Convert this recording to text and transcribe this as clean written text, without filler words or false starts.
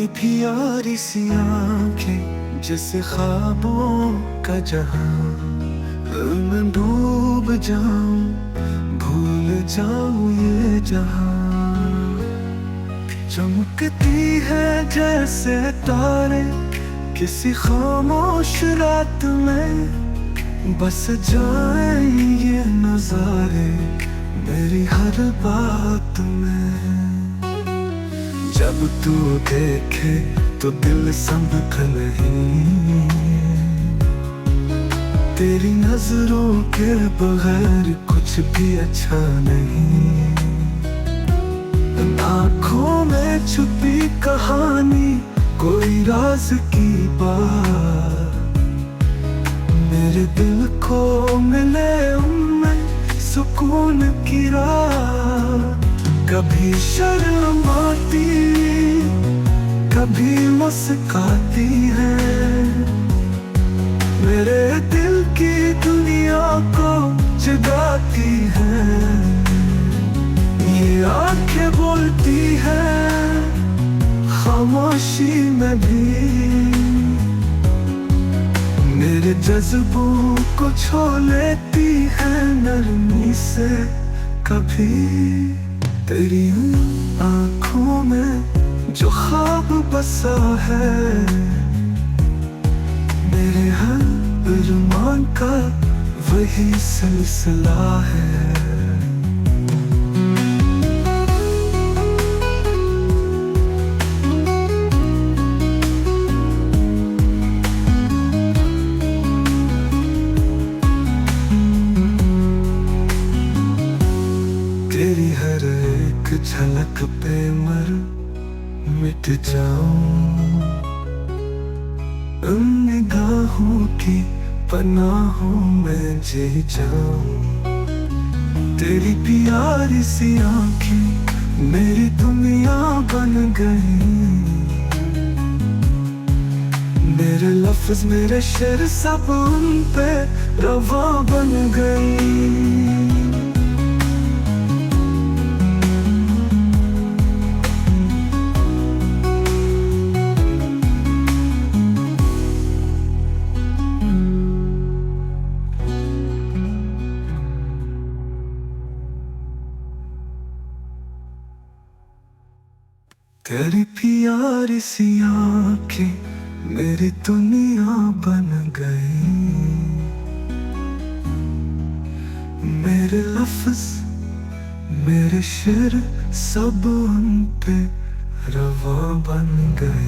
तेरी प्यारी सी आंखें जैसे ख्वाबों का जहां, मैं डूब जाऊं, भूल जाऊं ये जहां। चमकती है जैसे तारे किसी खामोश रात में, बस जाए ये नजारे मेरी हर बात में। जब तू देखे तो दिल संभल नहीं, तेरी नजरों के बगैर कुछ भी अच्छा नहीं। आँखों में छुपी कहानी, कोई राज की बात, मेरे दिल को मिले उनमें सुकून की रात। कभी शर्म आती, कभी मुस्काती है, मेरे दिल की दुनिया को जगाती है। ये आंखें बोलती है खामोशी में भी, मेरे जज्बों को छू लेती है नरमी से कभी। तेरी आँखों में जो ख्वाब बसा है, मेरे हर अरमान का वही सिलसिला है। तेरी हर एक झलक पे मर मिट जाऊं, उन निगाहों की पनाहों में जी जाऊं। तेरी प्यारी सी आंखें मेरी दुनिया बन गई, मेरे लफ्ज मेरे शेर सब उन पे रवा बन गई। तेरी प्यारी सी आंखें मेरी दुनिया बन गई, मेरे लफ्ज मेरे शेर सब उन पे रवा बन गए।